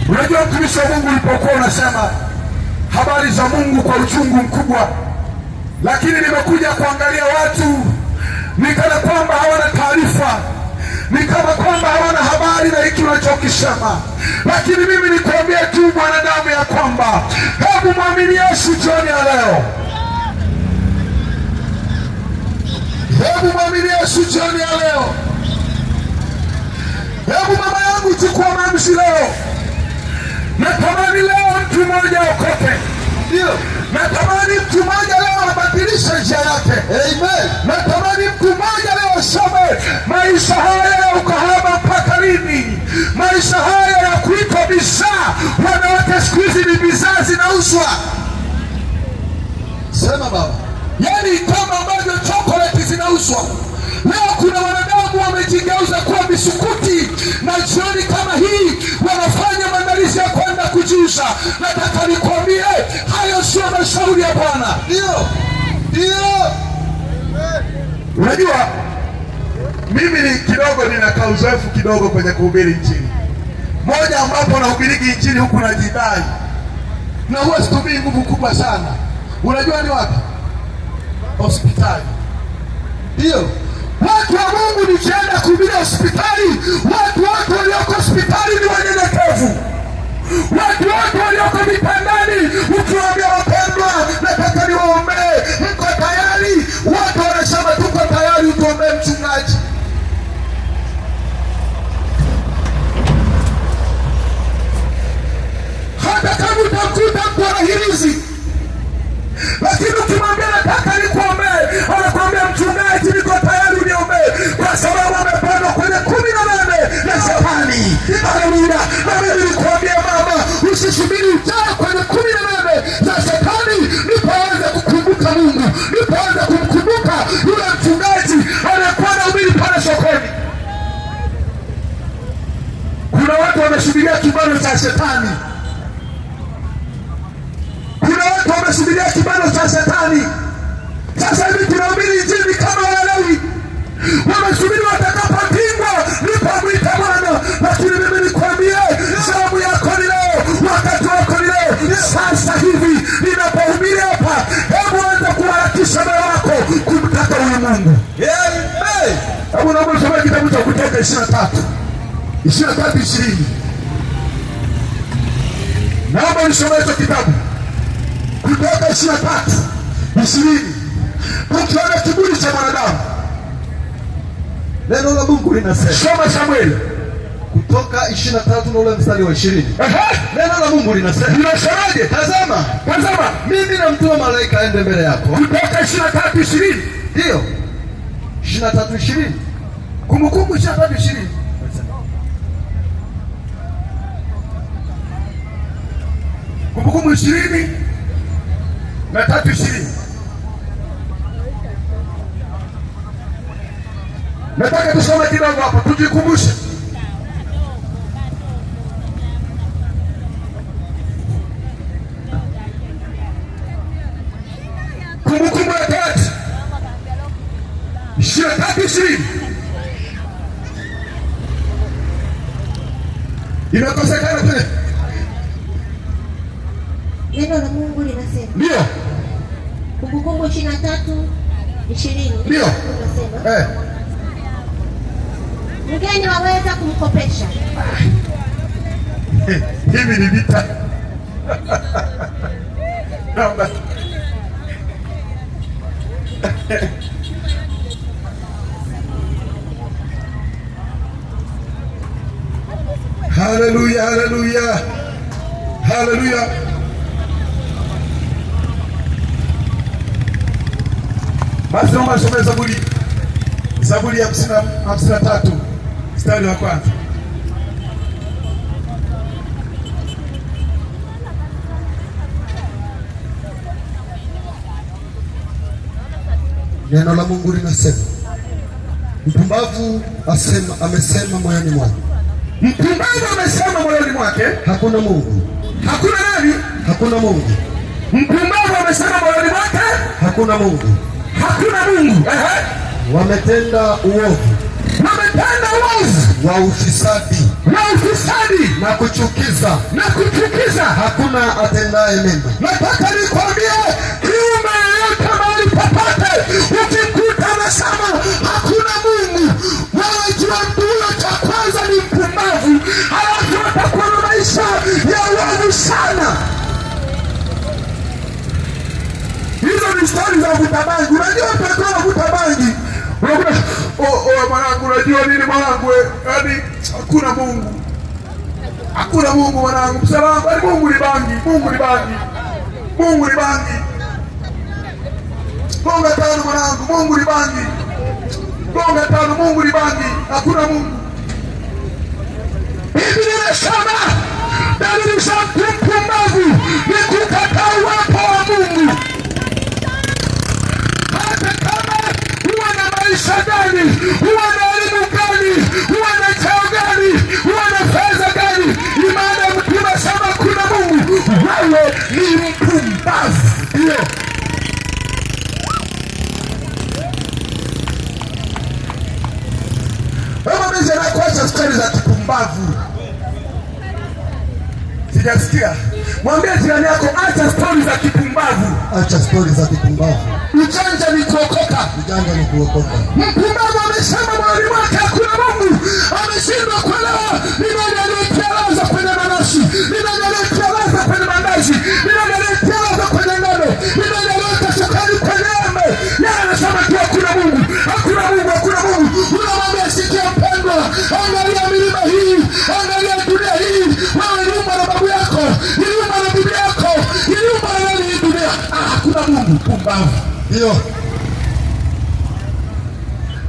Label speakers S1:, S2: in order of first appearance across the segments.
S1: Unajua mtumishi wa Mungu ulipokuwa unasema habari za Mungu kwa uchungu mkubwa, lakini nimekuja kuangalia watu ni kana kwamba hawana taarifa, ni kama kwamba hawana habari na hiki unachokisema. Lakini mimi nikwambie tu mwanadamu ya kwamba hebu mwamini Yesu jioni ya leo. Hebu mwamini Yesu jioni ya leo. Hebu mama yangu chukua maamuzi leo. Natamani leo mtu mmoja okoke. Ndio. Natamani mtu mmoja leo abadilishe njia yake. Amen. Natamani mtu mmoja leo asome maisha haya ya ukahaba mpaka lini? Maisha haya ya kuitwa bidhaa. Wanawake siku hizi ni bidhaa zinauzwa. Sema baba. Yaani kama ambavyo chocolate zinauzwa. Leo kuna wanadamu wamejigeuza kuwa bisukuti, na jioni kama hii wanafanya maandalizi ya kwenda kujiuza. Nataka nikwambie hayo sio mashauri ya Bwana. Ndio. Unajua mimi ni kidogo nina uzoefu kidogo kwenye kuhubiri nchini. Moja ambapo nahubiriki nchini huku najidai. Na huwa situmii nguvu kubwa sana. Unajua ni wapi? Hospitali. Ndio. Watu wa Mungu nikienda kuhubiri hospitali, watu wote walioko hospitali ni wanyenyekevu. Watu wote walioko mitandani ukiwaambia wapendwa, nataka niwaombee, mko tayari? Watu wanasema tuko tayari, utuombee mchungaji. Hata kama utakuta mtu ana hirizi, lakini ukimwambia nataka nikuombee, anakuambia mchungaji niko tayari uniombee, kwa sababu amepandwa kwenye 18 na Shetani. Haleluya. Na mimi nikuambia mama, usisubiri ujaa kwenye 18 za Shetani ndipo aanze kukumbuka Mungu, ndipo aanze kumkumbuka yule mchungaji anayekuwa anahubiri pale sokoni. Kuna watu wameshuhudia kibano cha Shetani. Kuna watu wameshuhudia kibano cha Shetani. Sasa hivi tunahubiri injili kama walewi. Wamesubiri watakapopingwa ndipo mwite Bwana. Lakini mimi nikwambie, zamu yako ni leo, wakati wako ni leo. Sasa hivi ninapohubiri hapa, hebu anza kuharakisha moyo wako kumtaka huyu Mungu. Amen. Hebu naomba usome kitabu cha Kutoka 23:20. Naomba nisome hicho kitabu. Kutoka 23:20. Ukiona kiburi cha mwanadamu, neno la Mungu linasema. Soma Samueli. Kutoka 23 na ule mstari wa 20. Neno la Mungu linasema. Linasemaje? Tazama, mimi namtuma malaika aende mbele yako. Kutoka 23:20. Ndio. 23:20. Kumbukumbu 23:20. Kumbukumbu 20 na 3:20. Nataka tusome kidogo hapo tujikumbushe. Kumbukumbu ya 23:20. Imekosekana kule.
S2: Neno la Mungu linasema.
S1: Ndio.
S2: Kumbukumbu 23:20.
S1: Ndio.
S2: Mgeni waweza kumkopesha.
S1: Hivi ni vita. Haleluya, haleluya. Haleluya. Basi naomba nisome Zaburi ya 53 mstari wa kwanza.
S3: Neno la Mungu linasema, mpumbavu amesema moyoni mwake.
S1: Mpumbavu amesema moyoni mwake,
S3: hakuna Mungu.
S1: Hakuna nani?
S3: Hakuna Mungu.
S1: Mpumbavu amesema moyoni mwake,
S3: hakuna Mungu.
S1: Hakuna Mungu.
S3: Wametenda uovu.
S1: Wametenda uovu
S3: wa ufisadi
S1: na
S3: kuchukiza hakuna atendaye mema.
S1: Nataka nikwambie kiume yote mahali popote ukikuta anasema hakuna Mungu, wewe jua ndio cha kwanza ni mpumbavu, halafu atakuwa na maisha ya uovu sana. Hizo ni stori za vuta bangi. Unajua utakuwa vuta bangi, mwanangu, unajua nini mwanangu, yaani hakuna Mungu. Hakuna Mungu mwanangu, msalama, Mungu ni bangi, Mungu ni bangi, Mungu ni bangi. Gonga tano mwanangu, Mungu ni bangi. Gonga tano, Mungu ni bangi, hakuna Mungu. Biblia inasema dalili za mpumbavu ni kukataa uwepo wa Mungu. Hata kama huwa na maisha gani, huwa na elimu gani, huwa na cheo gani, huwa na fedha gani, imani ya mtu inasema kuna Mungu, wewe ni mpumbavu. Ndio wewe mzee, nakuacha stori za kipumbavu. Sijasikia. Mwambie jirani yako acha stori za kipumbavu.
S3: Acha stori za kipumbavu.
S1: Ujanja ni kuokoka.
S3: Ujanja ni kuokoka.
S1: Mpumbavu amesema moyoni mwake hakuna Mungu. Ameshindwa kuelewa ni nani aliyekialaza kwenye nanasi, ni nani aliyekialaza kwenye mandazi, ni nani aliyekialaza kwenye ngano, ni nani aliyeweka sukari kwenye embe. Yeye anasema tu hakuna Mungu, hakuna Mungu, hakuna Mungu. Unamwambia sikia mpendwa, angalia milima hii, angalia dunia hii. Wewe nyumba na babu yako, nyumba na bibi yako, nyumba na nani hii dunia. Hakuna Mungu, pumbavu.
S3: Ndio.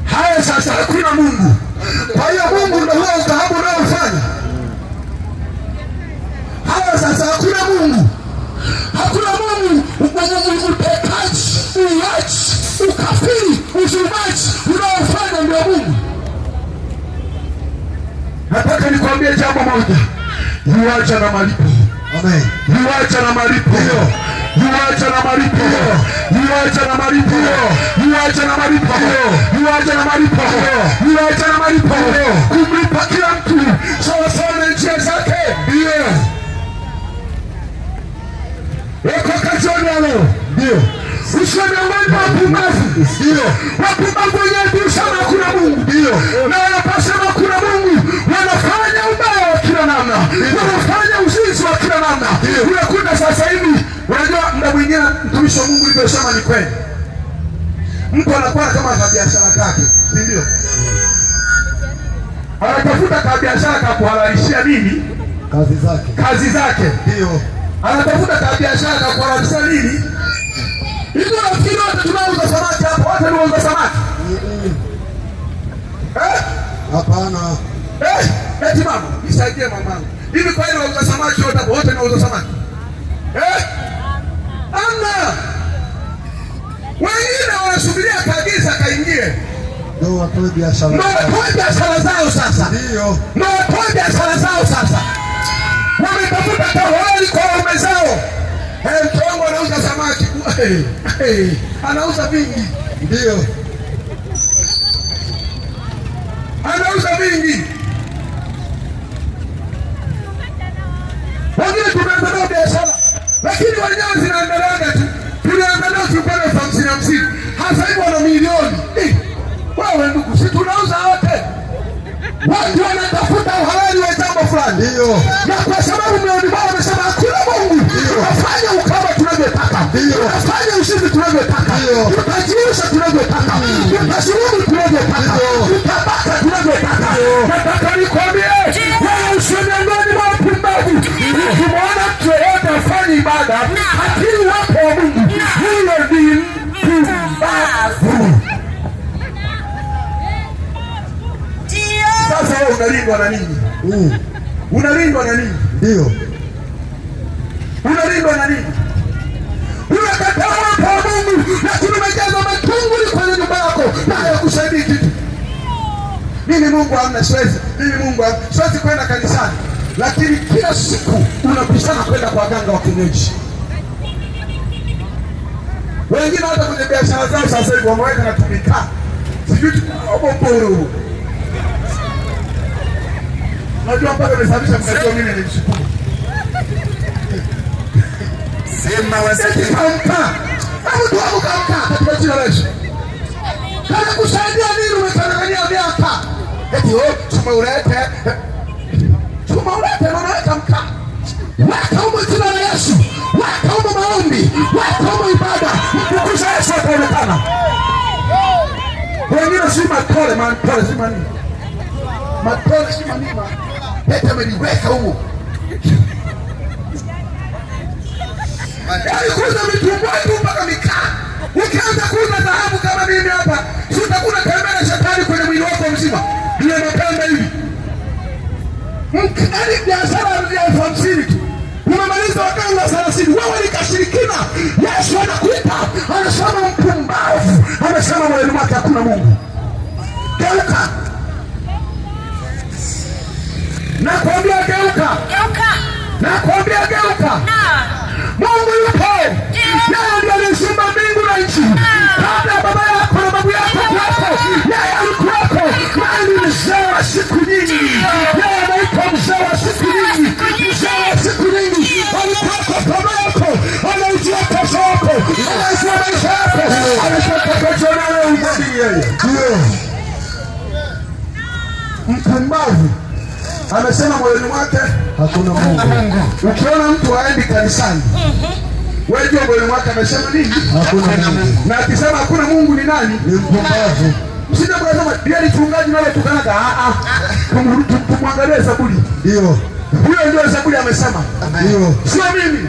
S1: Haya sasa, hakuna Mungu. Kwa hiyo Mungu ndio huo dhahabu unaofanya. Haya sasa, hakuna Mungu. Hakuna Mungu. Utekaji, uachi, ukafiri, uzumaji unaofanya ndio Mungu. Nataka nikwambie jambo moja. Yuacha na malipo.
S3: Amen.
S1: Yuacha na malipo. Yuacha na malipo. Yuacha na malipo. Yuacha na malipo. Yuacha na malipo. Yuacha na malipo. Kumlipa kila mtu sawa sawa na njia zake. Ndio. Wako kazoni leo. Ndio. Usiwe miongoni mwa wapumbavu. Ndio. Wapumbavu wenyewe sana hakuna Mungu. Ndio. Na wanaposema hakuna Mungu, wanafanya ubaya wa kila namna. Wanafanya uzinzi wa kila namna. Unakuta sasa hivi, unajua muda mwingine mtumishi wa Mungu alivyosema ni kweli. Mtu anakuwa kama na biashara yake, si ndio? Anatafuta ka biashara ka kuhalalishia nini? Kazi zake. Ndio. Anatafuta ka biashara ka kuhalalishia nini? Hizo nafikiri wote tunauza samaki hapo, wote tunauza samaki.
S3: Hapana.
S1: Eti mama, nisaidie mamangu. Hivi kwa nini unauza samaki wote hapo, wote tunauza samaki? Amna. Wengine wanasubiria kaagiza kaingie.
S3: Ndio watoe biashara.
S1: Ndio watoe biashara zao sasa.
S3: Ndio.
S1: Ndio watoe biashara zao sasa. Wametafuta tawali kwa waume zao. Mtu wangu anauza samaki. Anauza vingi.
S3: Ndio.
S1: Anauza vingi. Wengine tunaendelea biashara, lakini wenyewe zinaendelea tu. Tunaendelea tu kwa 50. Hasa hivi wana milioni. Wewe ndugu, si tunauza wote. Watu wanatafuta uhalali wa jambo fulani.
S3: Ndio.
S1: Na kwa sababu mioni wao wamesema hakuna Mungu. Tunafanya ukama tunavyotaka. Tunafanya uzinzi tunavyotaka. Tutajiusha tunavyotaka. Tutashururu tunavyotaka. Tutabaka tunavyotaka. Nataka nikwambie, wewe usiwe miongoni mwa wapumbavu. Ukimwona mtu yeyote afanye ibada, hakiri wapo wa Mungu, huyo ni mpumbavu. Sasa wewe unalindwa na nini? Unalindwa na nini?
S3: Ndio.
S1: Unalindwa na nini? Unakataa uwepo wa Mungu, lakini umejaza matunguli kwenye nyumba yako na hayakusaidii kitu. Mimi Mungu hamna, siwezi. Mimi Mungu siwezi kwenda kanisani, lakini kila siku unapishana kwenda kwa waganga wa kienyeji. Wengine hata kwenye biashara zao sasa hivi wameweka na tumika. Sijui Unajua mpaka nimesababisha mkajua mimi ni Msukuma.
S4: Sema wasije
S1: Kamka. Mtu wako kamka katika jina la Yesu. Kana kusaidia nini umetangania miaka? Eti chuma ulete. Chuma ulete na unaweka mka. Weka huko jina la Yesu. Weka huko maombi. Weka huko ibada. Mtukuza Yesu ataonekana. Wengine si matole, matole si mani. Matole si mani. Eti ameliweka huko. Kuuza vitumbua tu mpaka mikaa. Ukianza kuuza dhahabu kama mimi hapa, si utakuwa tembea shetani kwenye mwili wako mzima. Ndio mapanda hivi. Mkali biashara ya 50 tu. Unamaliza waganga 30. Wewe ni kashirikina. Yesu anakuita, anasema mpumbavu. Anasema moyoni mwake hakuna Mungu. Geuka. Nakwambia geuka.
S5: Geuka.
S1: Nakwambia geuka. Mungu yupo. Yeye ndiye aliyeumba mbingu na nchi. Kabla ya baba yako na babu yako kuwepo, yeye alikuwepo. Naye ni mzee wa siku nyingi. Yeye anaitwa mzee wa siku nyingi. Mzee wa siku nyingi. Alikuwepo baba yako. Anaijua kesho yako. Anaijua maisha yako. Anajua kesho nawe umwamini yeye. Mpumbavu amesema moyoni mwake hakuna Mungu. Ukiona mtu haendi kanisani, wewe jua moyoni mwake amesema nini? Hakuna Mungu. Na akisema hakuna Mungu ni nani? Ni mpumbavu. Msije kusema ndiye mchungaji nawe tukanaga. Tumwangalie Zaburi. Ndio. Huyo ndio Zaburi amesema. Ndio. Sio mimi.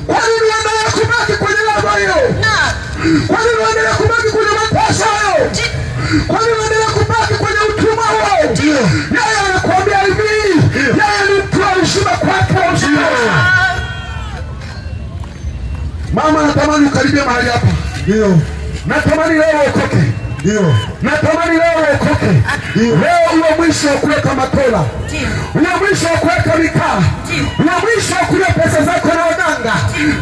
S1: Kwa nini unaendelea kubaki kwenye lago hiyo? Kwa nini unaendelea kubaki kwenye mateso hayo? Kwa nini unaendelea kubaki kwenye utumwa huo? Yeye anakuambia hivi, yeye ni mtu wa heshima kwako uzima. Mama, natamani ukaribie mahali hapa. Ndio. Natamani leo uokoke. Ndio. Natamani leo uokoke. Leo uwe mwisho wa kuweka matola. Uwe mwisho wa kuweka mikaa. Uwe mwisho wa kulia pesa zako na waganga.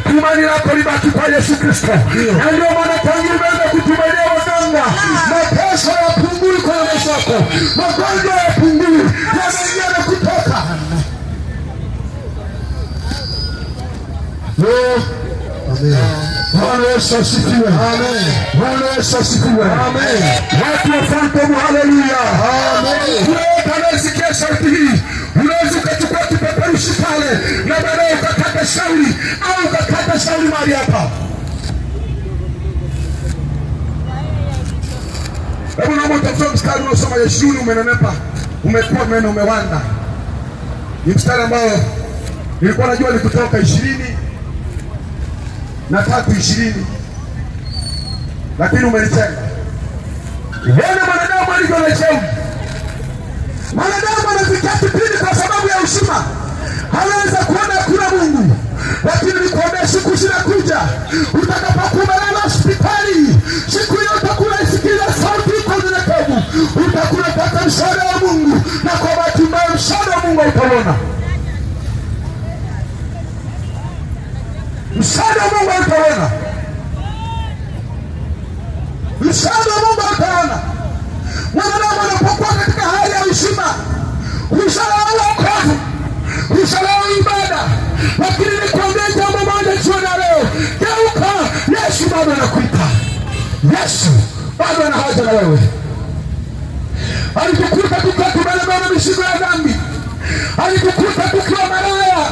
S1: Tumaini lako libaki kwa Yesu Kristo. Na ndio maana tangu umeanza kutumainia waganga, mateso yapungui kwa maisha yako. Magonjwa yapungui. Yanaingia na kutoka. Amen. Bwana Yesu asifiwe. Amen. Bwana Yesu asifiwe. Amen. Watu wa Phantom, haleluya. Amen. Wewe kanasikia sauti hii, unaweza ukachukua kipeperushi pale na baadaye ukakata shauri au ukakata shauri mahali hapa. Hebu naomba utafuta mstari unaosoma Yeshua, umenenepa, umekuwa meno, umewanda. Ni mstari ambao nilikuwa najua ni kutoka 23:20, lakini umenitenga. Wewe mwanadamu alivyo na jeuri. Mwanadamu anafikia kipindi kwa sababu ya heshima anaweza kuona kuna Mungu, lakini nikuambia siku zinakuja utakapokuwa umelala hospitali, siku hiyo utakuwa isikia sauti kwa unyenyekevu, utakuwa unataka msaada wa Mungu, na kwa bahati mbaya msaada wa Mungu utaona. Msaada wa Mungu utaona. Msaada wa Mungu utaona. Mwanadamu anapokuwa katika hali ya heshima, ushalau wokovu, ushalau ibada, lakini nikwambie jambo moja jioni ya leo, geuka. Yesu bado anakuita. Yesu bado ana haja na wewe. Alitukuta tukiwa tumelemewa na mizigo ya dhambi, alitukuta tukiwa malaya,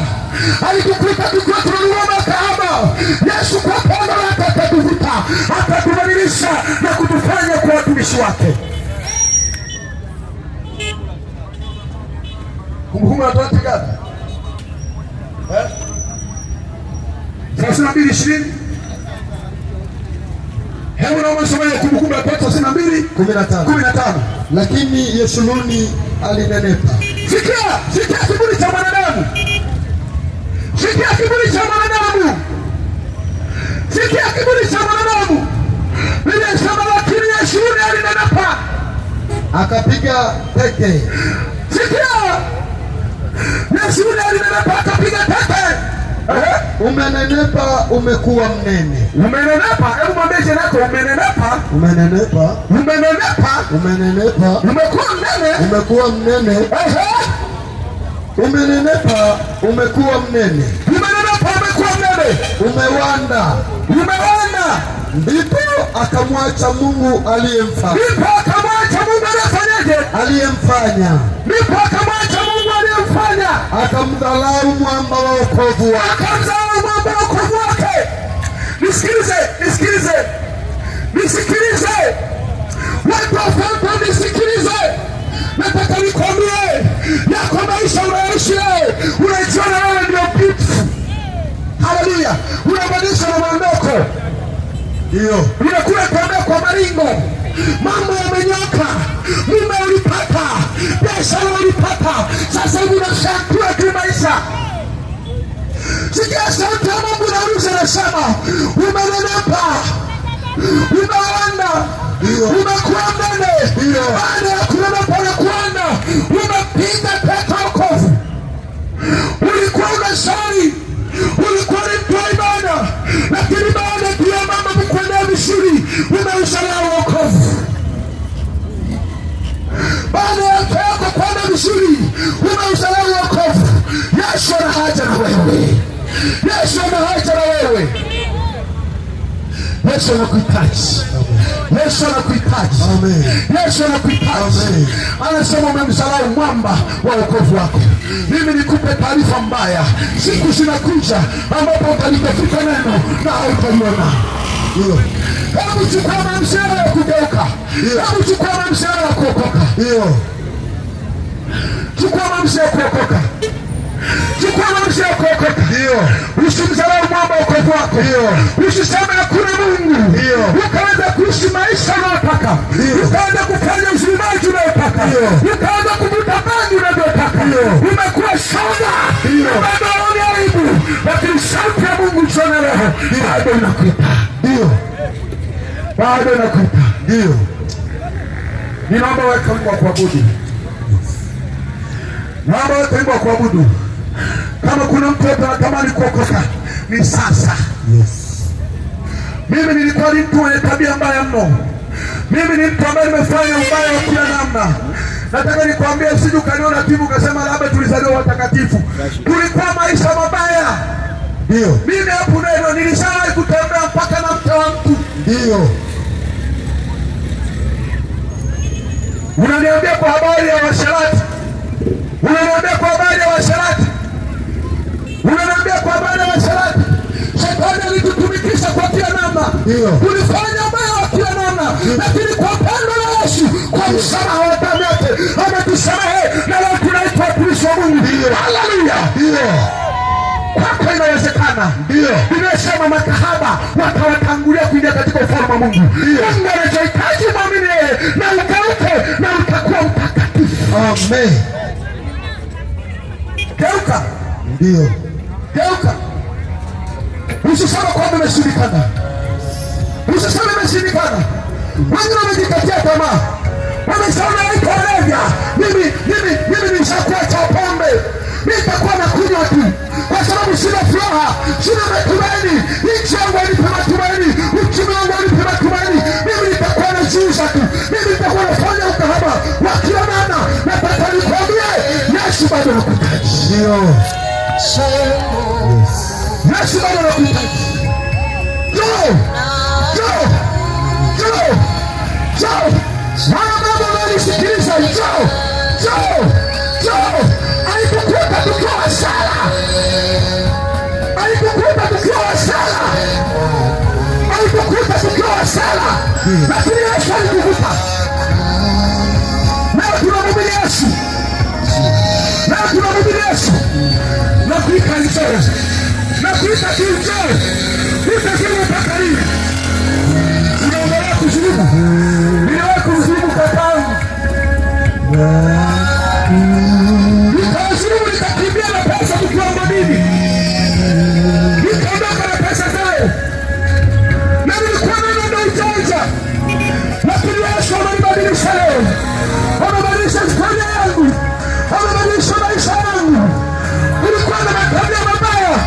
S1: alitukuta tukiwa tunanunua makahaba. Yesu kwa pendo lake atatuvuta, atatubadilisha na kutufanya kwa watumishi wake. Kumbukumbu la Torati ngapi? 32:20. Hebu naomba soma hiyo Kumbukumbu la Torati 32:15.
S3: Lakini Yeshuruni alinenepa.
S1: Sikia kiburi cha mwanadamu. Sikia kiburi cha mwanadamu. Sikia kiburi cha mwanadamu. Biblia inasema lakini Yeshuruni alinenepa,
S3: akapiga teke.
S1: Sikia, Yeshuruni alinenepa akapiga teke.
S3: Umenenepa, umekuwa mnene.
S1: Umenenepa, hebu mwambie jirani yako umenenepa.
S3: Umenenepa,
S1: umenenepa,
S3: umenenepa,
S1: umekuwa mnene,
S3: umekuwa mnene. Umenenepa, umekuwa mnene.
S1: Umenenepa, umekuwa mnene.
S3: Umewanda,
S1: umewanda.
S3: Ndipo akamwacha Mungu aliyemfanya.
S1: Ndipo akamwacha Mungu aliyefanyaje?
S3: Aliyemfanya.
S1: Ndipo akamwacha Mungu aliyemfanya.
S3: Akamdhalau mwamba wa wokovu wake.
S1: Akamdhalau mwamba wa wokovu wake. Nisikilize, nisikilize, nisikilize. Watu wa Fanta, nisikilize. Nataka nikwambie yako maisha unaishi leo, unajiona wewe ndio kitu. Haleluya. Unabadilisha na maondoko.
S3: Ndio.
S1: Unakula tembea kwa maringo. Mambo yamenyoka. Mume ulipata, biashara ulipata. Sasa hivi unashangaa kimaisha. Sikia sauti ya Mungu inauliza, nasema umenenepa, umewanda, umekuwa mnene. Baada ya kunenepa na kuwanda, umepiga peka wokovu. Ulikuwa unasali, ulikuwa ni mtu wa ibada, lakini baada ya mama mkwendea vizuri, umeusahau wokovu. Baada ya peko kwenda vizuri, umeusahau wokovu. Yesu ana haja na wewe. Yesu ana haja na wewe. Yesu anakuhitaji. Yesu anakuhitaji.
S3: Amen.
S1: Yesu anakuhitaji.
S3: Amen.
S1: Anasema umemsahau mwamba wa wokovu wako. Mimi nikupe taarifa mbaya. Siku zinakuja ambapo utalitafuta neno na hautaliona.
S3: Ndio.
S1: Hebu chukua mamshara ya kugeuka. Hebu chukua mamshara ya kuokoka.
S3: Ndio.
S1: Chukua mamshara ya kuokoka. Chukua mamshara ya kuokoka.
S3: Ndio.
S1: Usimdharau mwamba wa wokovu wako.
S3: Ndio.
S1: Usiseme hakuna Mungu.
S3: Ndio.
S1: Ukaanza kuishi maisha unayotaka. Ukaanza kufanya uzumaji unayotaka. Ukaanza kuvuta bangi unavyotaka. Umekuwa shoga. Bado ni aibu. Lakini sauti ya Mungu jioni leo bado inakuita.
S3: Ndio.
S1: Bado inakuita.
S3: Ndio.
S1: Ninaomba weka wimbo wa kuabudu. Naomba weka wimbo wa kuabudu. Kama kuna mtu anatamani kuokoka, ni sasa.
S3: Yes.
S1: Mimi nilikuwa ni mtu mwenye tabia mbaya mno. Mimi ni mtu ambaye nimefanya ubaya wa kila namna. Nataka nikwambie, usije ukaniona timu ukasema labda tulizaliwa watakatifu. Tulikuwa maisha mabaya.
S3: Ndio.
S1: Mimi hapo neno nilishawahi kutembea mpaka na mke wa mtu.
S3: Ndio.
S1: Unaniambia kwa habari ya washarati. Unaniambia kwa habari ya washarati. Unaniambia kwa habari ya washarati. Shetani alitutumikisha kwa kila namna. Tulifanya ubaya wa kila namna. Lakini kwa pendo la Yesu, kwa msamaha wa damu yake, ametusamehe na leo tunaitwa watumishi wa Mungu. Haleluya.
S3: Ndio.
S1: Kwako inawezekana.
S3: Ndio.
S1: Nimesema makahaba watawatangulia kuingia katika ufalme wa Mungu. Mungu anachohitaji muamini yeye na ugeuke na utakuwa mtakatifu.
S3: Amen.
S1: Geuka.
S3: Ndio.
S1: Geuka. Usisema kwamba imeshindikana. Usisema imeshindikana. Wengine wamejikatia tamaa. Wamesema haitaweza. Mimi nishakuwa cha pombe. Nitakuwa na kunywa tu. Kwa sababu sina furaha, sina matumaini. Nchi yangu haipe matumaini. Uchumi wangu haipe matumaini. Mimi nitakuwa na jiuza tu. Mimi nitakuwa nafanya ukahaba wa kila namna. Nataka nikwambie, Yesu bado anakuhitaji.
S3: Ndio.
S1: Yesu bado anakuhitaji. Njoo. Njoo. Njoo. Njoo. Mama unanisikiliza, njoo. Njoo. Njoo. Alikukuta tukiwa sala. Alikukuta tukiwa sala. Alikukuta tukiwa sala. Lakini Yesu alikukuta. Leo tunamhubiri Yesu. Leo tunamhubiri Yesu. Na kuita njoo. Na kuita njoo. Utasema mpaka lini? Unaendelea kuzulumu. Niliwahi kuzulumu kakangu. Nikazulumu, nikakimbia na pesa tukiwa mbadini. Nikaondoka na pesa zao. Na nilikuwa na ujanja. Lakini Yesu amenibadilisha leo. Amebadilisha historia yangu. Amebadilisha maisha yangu. Ulikuwa na matabia mabaya.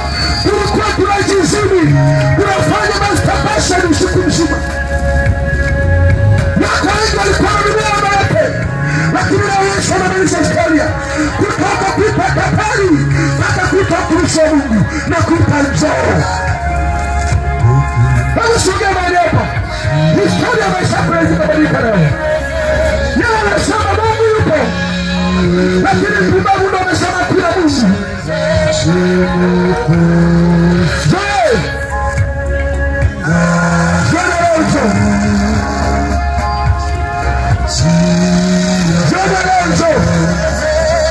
S1: tapeli, atakuita mtumishi wa Mungu na kuita njoo. Hebu sogea mahali hapa. Historia ya maisha yako inabadilika leo. Yeye anasema Mungu yupo, lakini mpumbavu ndo amesema kuna Mungu.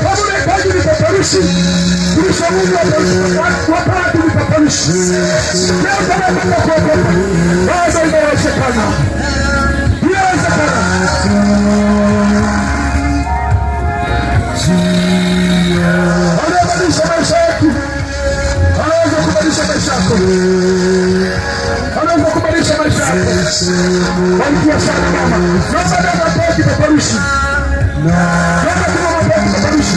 S1: Kama unahitaji vipeperushi, tulisha Mungu wapatu vipeperushi. Leo kama kwenda kuokoka, wazo inawezekana. Inawezekana. Anabadilisha maisha yetu. Anaweza kubadilisha maisha yako. Anaweza kubadilisha maisha yako. Walikia sana mama. Naomba dada atoe kipeperushi. Naomba kuma atoe kipeperushi.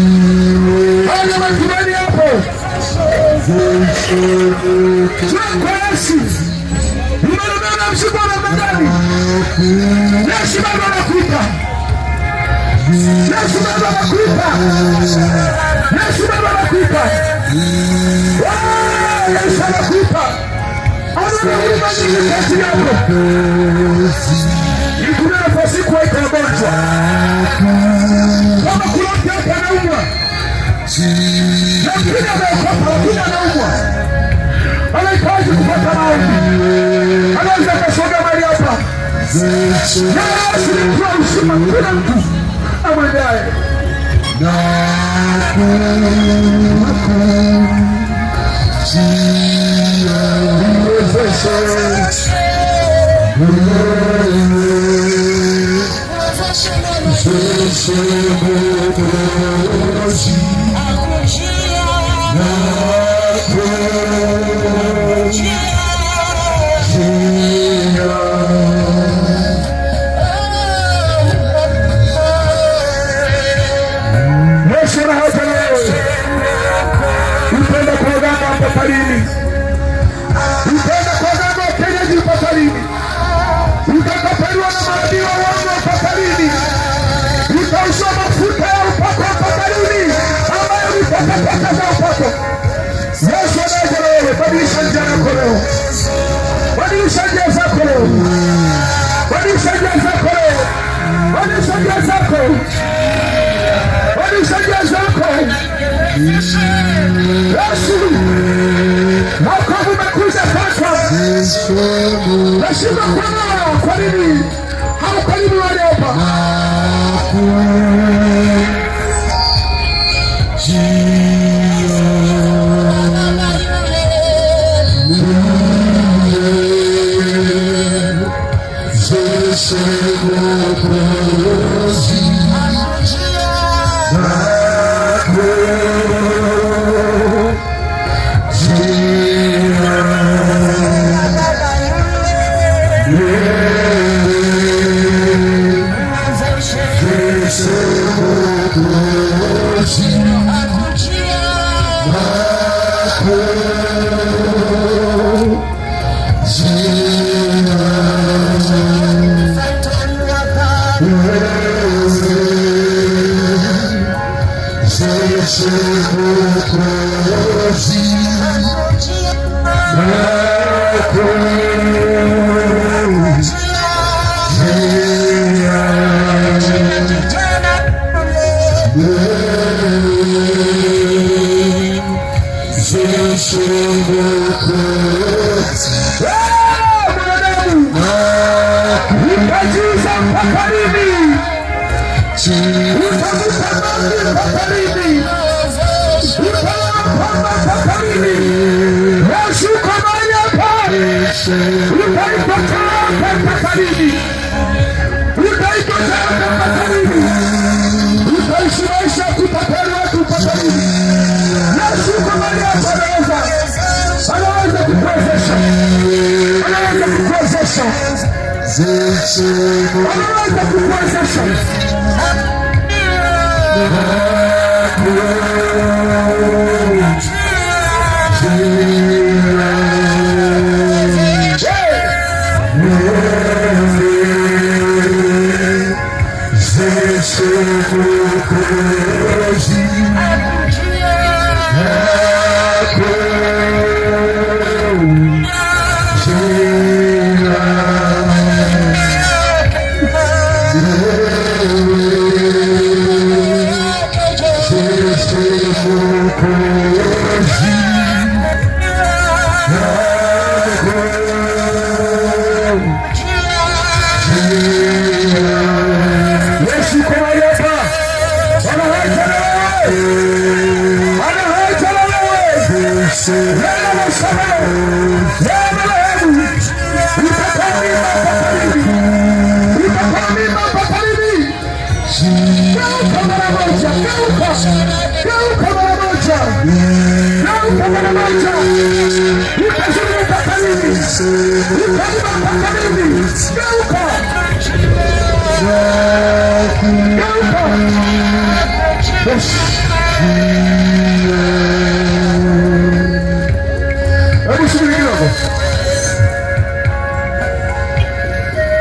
S1: Haya matumaini hapo. Kwa Yesu. Mwanadamu mshukuru na madani. Yesu bado anakuita. Yesu bado anakuita. Yesu bado anakuita. Yesu anakuita. Anakuita kazi yako. Kuna nafasi kuwaita wagonjwa. Kama kuna mtu hapa anaumwa. Lakini ameokoka, lakini anaumwa. Anahitaji kupata maombi. Anaweza kusogea mahali hapa. Yesu ni kwa uzima kila mtu amwendaye. Yesu anaja wewe, badilisha njia yako leo. Badilisha njia zako leo. Badilisha njia zako leo. Badilisha njia zako. Badilisha njia zako. Yesu, wokovu umekuja sasa. Nashinda kuelewa kwa nini haukaribu wale hapa. Yeah.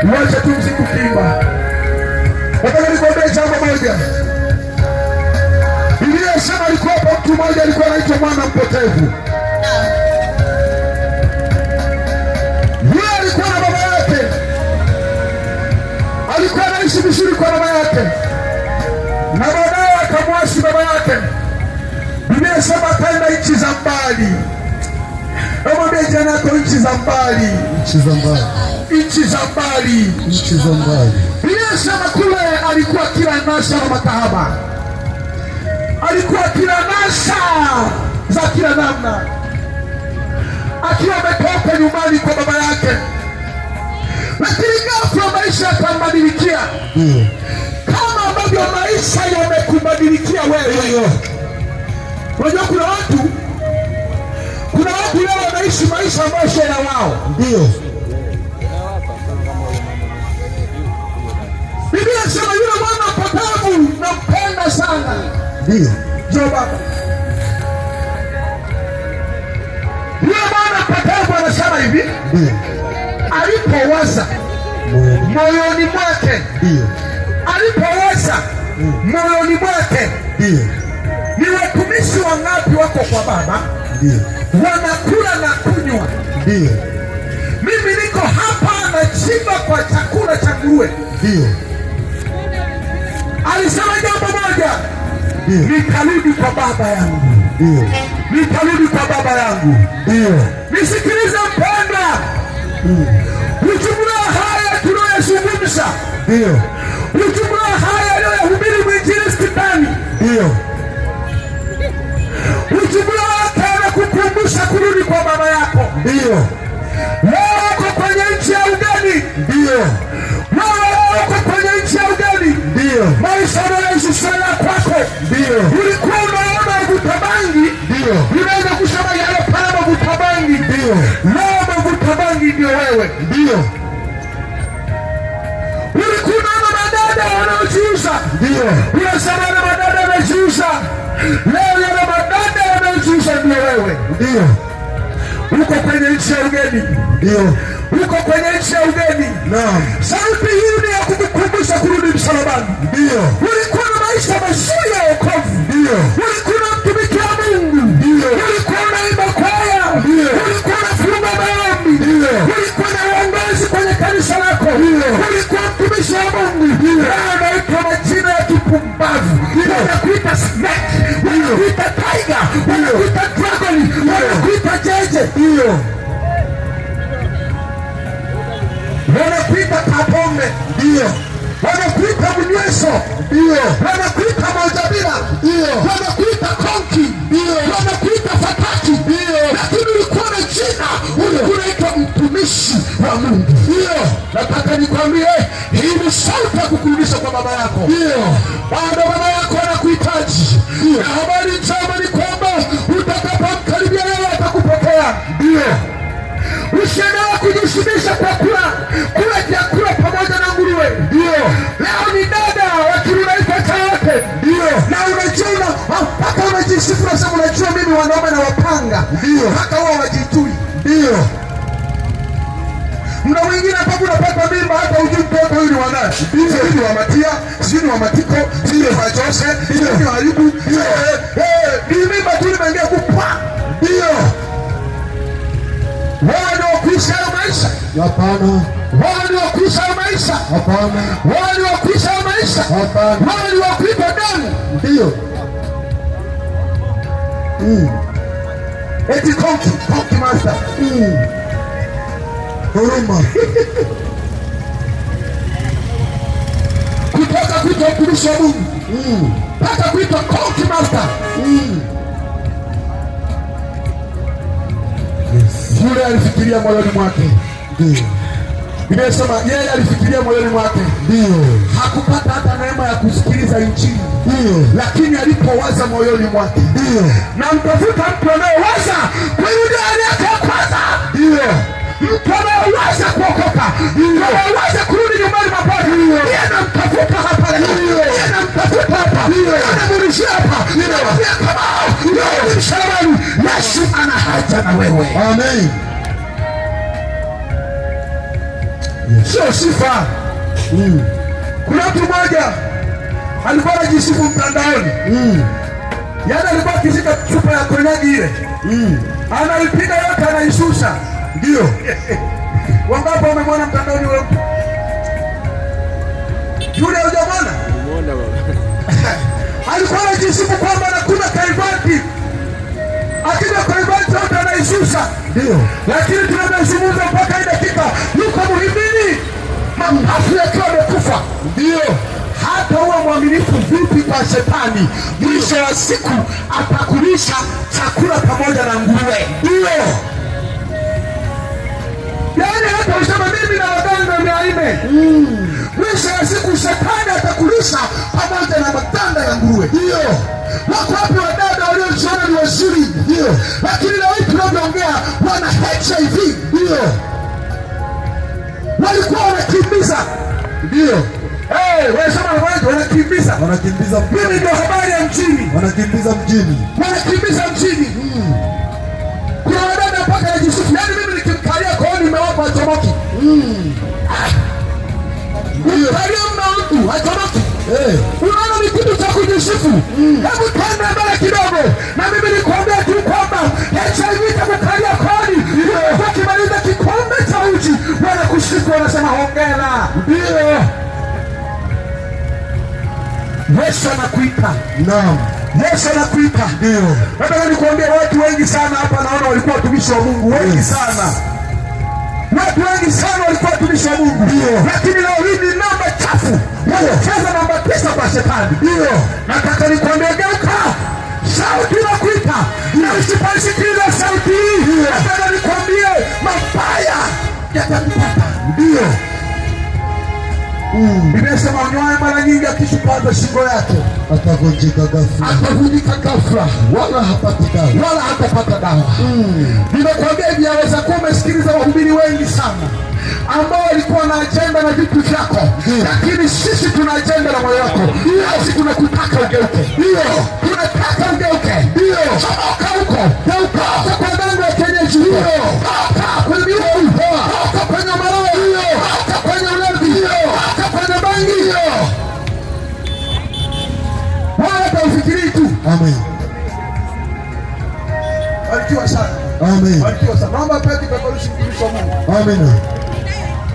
S1: Wacha tu msiku kimba. Nataka nikwambie jambo moja. Biblia inasema alikuwa mtu mmoja alikuwa anaitwa mwana mpotevu. Yeye alikuwa na baba yake. Alikuwa anaishi vizuri kwa baba yake. Na baadaye akamwasi baba yake. Biblia inasema akaenda nchi za mbali. Mwambie jana yako nchi za mbali.
S3: Nchi za mbali.
S1: Nchi za mbali.
S3: Nchi za mbali.
S1: Biblia inasema kule alikuwa kila nasa na makahaba. Alikuwa kila nasa za kila namna. Akiwa ametoka nyumbani kwa baba yake. Lakini ghafla maisha yakambadilikia. Kama ambavyo maisha yamekubadilikia wewe. Unajua kuna watu leo wanaishi maisha ambayo sio ya wao.
S3: Ndio.
S1: Biblia inasema yule mwana mpotevu nampenda sana.
S3: Ndio.
S1: Njoo baba. Yule mwana mpotevu anasema hivi.
S3: Ndio.
S1: Alipowaza moyoni mwake.
S3: Ndio.
S1: Alipowaza moyoni mwake.
S3: Ndio.
S1: Ni watumishi wangapi wako kwa baba?
S3: Ndio.
S1: Wanakula na kunywa.
S3: Ndio.
S1: Mimi niko hapa nachimba kwa chakula cha nguruwe.
S3: Ndio.
S1: Alisema jambo moja.
S3: Ndio.
S1: Nitarudi kwa baba yangu.
S3: Ndio.
S1: Nitarudi kwa baba yangu.
S3: Ndio.
S1: Nisikilize mpendwa. Ujumla haya tunayozungumza.
S3: Ndio.
S1: Ujumla haya aliyohubiri mwinjilisti ndani.
S3: Ndio.
S1: Ujumla wake anakukumbusha kurudi kwa baba yako.
S3: Ndio.
S1: Wewe uko kwenye nchi ya ugeni.
S3: Ndio.
S1: Wewe uko kwenye nchi ya ugeni.
S3: Ndio.
S1: Maisha yanaishi sana kwako.
S3: Ndio.
S1: Ulikuwa unaona mavuta bangi.
S3: Ndio.
S1: Unaweza kusema yale pale mavuta bangi.
S3: Ndio.
S1: Leo mavuta bangi ndio wewe.
S3: Ndio.
S1: Ulikuwa unaona madada wanaojiuza.
S3: Ndio.
S1: Unasema yale madada wanaojiuza. Leo yale madada wanaojiuza ndio wewe.
S3: Ndio.
S1: Uko kwenye nchi ya ugeni.
S3: Ndio.
S1: Uko kwenye nchi ya ugeni.
S3: Naam.
S1: Sauti hii ni ya kukukumbusha kurudi msalabani.
S3: Ndio.
S1: Ulikuwa na maisha mazuri ya wokovu.
S3: Ndio.
S1: Ulikuwa unamtumikia Mungu.
S3: Ndio.
S1: Ulikuwa unaimba kwaya.
S3: Ndio.
S1: Ulikuwa unafunga maombi.
S3: Ndio.
S1: Ulikuwa na uongozi kwenye kanisa lako.
S3: Ndio.
S1: Ulikuwa mtumishi wa Mungu. Ndio. Unaitwa majina ya kipumbavu. Wanakuita snake. Wanakuita tiger. Wanakuita dragon. Wanakuita jeje.
S3: Ndio.
S1: Wanakuita kapombe.
S3: Ndio.
S1: Wanakuita mnyweso.
S3: Ndio.
S1: Wanakuita mojabila.
S3: Ndio.
S1: Wanakuita konki.
S3: Ndio.
S1: Wanakuita fataki.
S3: Ndio.
S1: Lakini ulikuwa na jina. Ulikuwa unaitwa mtumishi wa Mungu.
S3: Ndio.
S1: Nataka nikwambie hii ni sauti ya kukurudisha kwa baba yako.
S3: Ndio.
S1: Bado baba yako anakuhitaji. Na habari njema ni kwamba utakapomkaribia yeye atakupokea.
S3: Ndio.
S1: Usiendelee kujishibisha kwa kula vyakula pamoja na nguruwe.
S3: Ndio.
S1: Leo ni dada wakiunaitwa chayote.
S3: Ndio.
S1: Na unajiona mpaka unajisifu nasema unajua mimi wanaume na wapanga.
S3: Ndio.
S1: Mpaka wao wajitui.
S3: Ndio.
S1: Mna mwingine mpaka unapata mimba hata ujui mtoto huyu ni wa nani. Sijui ni wa Matia, sijui ni wa Matiko, sijui ni wa Jose, sijui ni wa Ayubu. Ni mimba tu nimeingia kupa. Ndio. Wao ndio kuisha maisha.
S3: Hapana.
S1: Wao ndio kuisha maisha.
S3: Hapana.
S1: Wao ndio kuisha maisha.
S3: Hapana.
S1: Wao ndio kuipa damu.
S3: Ndio.
S1: Eti konki master.
S3: Huruma.
S1: Kutoka kuitwa mtumishi wa Mungu. Mpaka kuitwa konki master. Yule alifikiria moyoni mwake.
S3: Ndio.
S1: Nimesema yeye alifikiria moyoni mwake.
S3: Ndio.
S1: Hakupata hata neema ya kusikiliza injili.
S3: Ndio.
S1: Lakini alipowaza moyoni mwake.
S3: Ndio.
S1: Na mtafuta mtu anayewaza kwa yule aliyekuwa kwanza.
S3: Ndio.
S1: Mtu anayewaza kuokoka. Ndio. Anayewaza kurudi nyumbani mapema. Ndio. Yeye anamtafuta hapa. Ndio. Yeye anamtafuta hapa. Ndio. Anamrudishia hapa. Ndio. Kama ndio msalabani. Yesu ana haja na wewe.
S3: Amen.
S1: Sio sifa. Kuna mtu mmoja alikuwa anajisifu mtandaoni. Yaani alikuwa akishika chupa ya konyagi ile. Anaipiga yote anaishusha.
S3: Ndio.
S1: Wangapi wamemwona mtandaoni wewe? Yule hujamwona?
S4: Umeona baba.
S1: Alikuwa anajisifu kwamba anakuna kaivati. Akija kaivati yote anaishusha.
S3: Ndio.
S1: Lakini tunazungumza mpaka hii dakika yuko muhimili. Mapafu yakiwa yamekufa.
S3: Ndio.
S1: Hata huwa mwaminifu vipi kwa shetani, mwisho wa siku atakulisha chakula pamoja na nguruwe. Ndio. Yaani hata usema mimi na waganga 400. Mwisho wa siku shetani atakulisha pamoja na maganda ya nguruwe. Ndio. Wako wapi wadada waliojiona ni wazuri? Ndio. Lakini leo hii tunavyoongea wana HIV. Ndio. Walikuwa wanakimbiza.
S3: Ndio.
S1: Wanakimbiza.
S3: Wanakimbiza
S1: Mimi
S3: mjini.
S1: ndio habari ya mjini.
S3: Wanakimbiza mjini.
S1: Wanakimbiza mjini. Kuna wadada mpaka najisifu. Yaani mimi nikimkalia kooni nimewapa achomoki. Mkalia mna mtu achomoki. Unaona ni kitu cha kujisifu. Hebu twende mbele kidogo. Na mimi nikuambia tu kwamba HIV itakukalia kooni. Wakimaliza kikombe cha uji wanakusifu wanasema hongera. Ndio. Yesu anakuita.
S3: Naam.
S1: Yesu anakuita.
S3: Ndio.
S1: Nataka nikuambia watu wengi sana hapa naona walikuwa watumishi wa Mungu. Wengi sana. Watu wengi sana walikuwa watumishi wa Mungu. Ndio. Lakini leo hii ni namba chafu. Wanacheza namba 9 kwa shetani. Ndio. Nataka nikuambia geuka. Sauti inakuita. Na usiposikiliza sauti hii. Nataka nikuambie mabaya yatakupata. Ndio. Nimesema unywaye mara nyingi akishupaza shingo yake
S3: Atavunjika ghafla.
S1: atavunjika ghafla,
S3: Wala hapati dawa.
S1: wala hatapata dawa. Nimekuambia hivi, yaweza kuwa umesikiliza wahubiri wengi sana ambao walikuwa na ajenda na vitu vyako, lakini sisi tuna ajenda na moyo wako. Sisi tunakutaka ugeuke. Ndio. Tunataka ugeuke. Ndio. Toka huko. Geuka. Toka kwa dhambi ya kienyeji. Ndio. Toka kwenye miungu. Toka kwenye maroho. Ndio. Toka kwenye ulevi. Ndio. Toka kwenye bangi. Ndio. Wala hata ufikirii tu.
S3: Amen.
S1: Barikiwa sana.
S3: Amen.
S1: Barikiwa sana. Naomba pia kipeperushi mtumishi wa Mungu.
S3: Amen.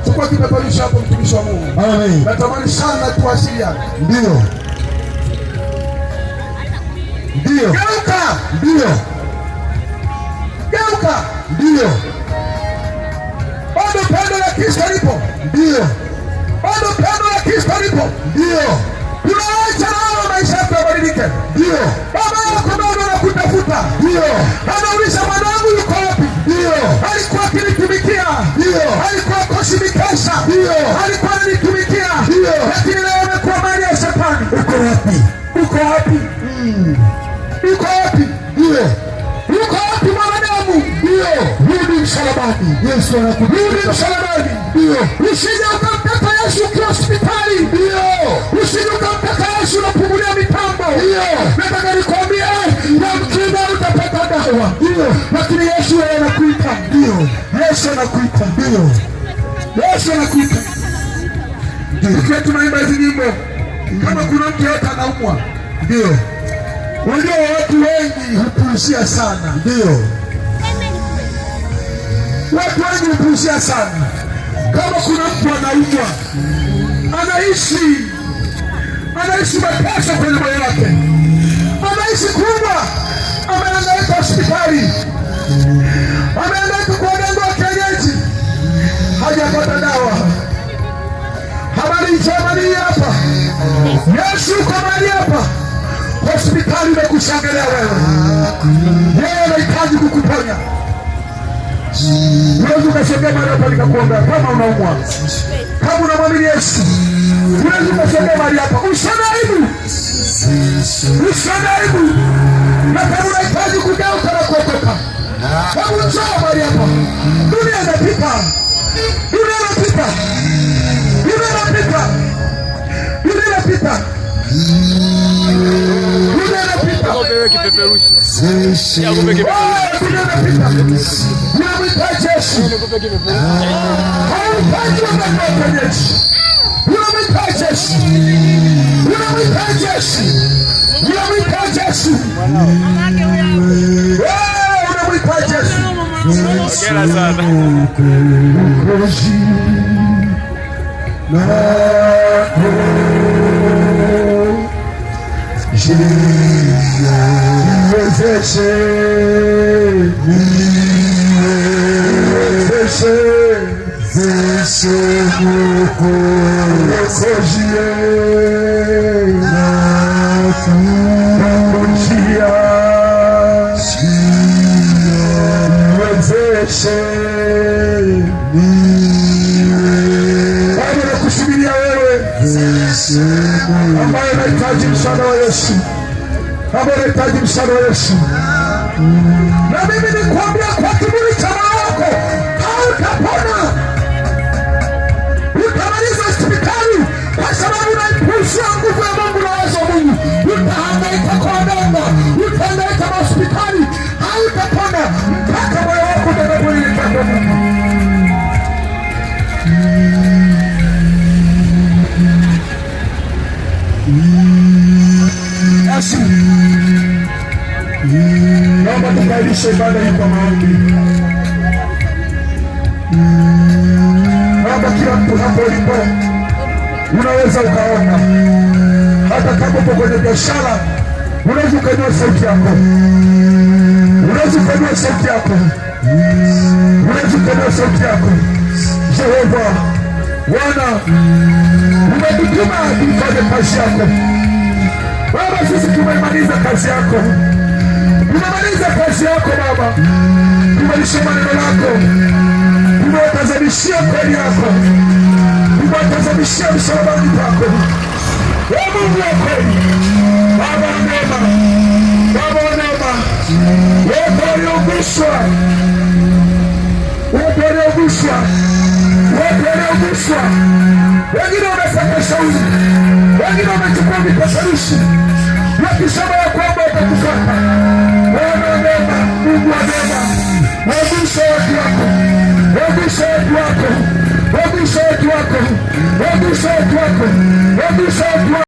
S1: Chukua kipeperushi hapo mtumishi wa Mungu.
S3: Amen.
S1: Natamani sana tuwasiliane.
S3: Ndio. Ndio.
S1: Geuka.
S3: Ndio.
S1: Geuka.
S3: Ndio.
S1: Bado pendo la Kristo lipo.
S3: Ndio.
S1: Bado pendo la Kristo lipo.
S3: Ndio.
S1: Tunaacha na maisha yako yabadilike.
S3: Ndio.
S1: Baba yako bado anakutafuta.
S3: Ndio.
S1: Anauliza mwanangu yuko wapi?
S3: Ndio.
S1: Alikuwa akinitumikia.
S3: Ndio.
S1: Alikuwa koshimikesha.
S3: Ndio.
S1: Alikuwa ananitumikia.
S3: Ndio.
S1: Lakini leo amekuwa mali ya shetani.
S3: Uko wapi?
S1: Uko wapi? Uko wapi?
S3: Ndio.
S1: Uko wapi mwanadamu?
S3: Ndio.
S1: Rudi msalabani.
S3: Yesu anakuja.
S1: Rudi msalabani.
S3: Ndio.
S1: Usije ukamtaka Yesu ukiwa hospitali.
S3: Ndio.
S1: Usije ukamtaka Yesu unapumulia mitambo.
S3: Ndio.
S1: Nataka nikwambie yamkini utapata dawa.
S3: Ndio.
S1: Lakini Yesu yeye anakuita.
S3: Ndio.
S1: Yesu anakuita.
S3: Ndio.
S1: Yesu anakuita. tukiwa tunaimba hizi nyimbo, kama kuna mtu yote anaumwa, ndio unajua watu wengi hupuuzia sana, ndio watu wengi hupuuzia sana. Kama kuna mtu anaumwa, anaishi mateso kwenye moyo wake, anaishi kuumwa, amehangaika hospitali, amehangaika kwa waganga wa kienyeji, hajapata dawa. Habari njema ni hapa, Yesu uko mahali hapa. Hospitali imekushangilia wewe, yeye anahitaji kukuponya. Unaweza ukasogea mahali hapa nikakuombea kama unaumwa, kama unamwamini Yesu. Unaweza ukasogea mahali hapa, usione aibu, na kama unahitaji kugeuka na kuokoka, kama njoo mahali hapa. Dunia inapita, unamhitaji Yesu, hauhitaji unamhitaji Yesu, unamhitaji Yesu, unamhitaji Yesu, unamhitaji Yesu.
S4: Hongera sana.
S1: Nakusubiria wewe ambaye unahitaji msaada wa Yesu, ambaye unahitaji msaada wa Yesu. Na mimi nikwambia kwa kiburi cha moyo wako hautapona, utamaliza hospitali kwa sababu unaipuuzia nguvu ya Mungu na uwezo wa Mungu. Utahangaika kwa waganga, utahangaika kwa hospitali, hautapona mpaka moyo wako utakapoelekea kwa Mungu. Basi naomba tukailishe ibada hii kwa maombi. Naomba kila mtu hapo ulipo, unaweza ukaomba. Hata kama uko kwenye biashara, unaweza ukainua sauti yako, Jehova Bwana, umetutuma tufanye kazi yako Baba. Sisi tumemaliza kazi yako, Baba. Tumelisha maneno lako, tumewatazamishia kweli yako, tumewatazamishia msalabani pako. Mungu wa kweli, Baba wa neema, wote walioguswa, wengine wamesaka shauri, wengine wamechukua vipeperushi wakisema ya kwamba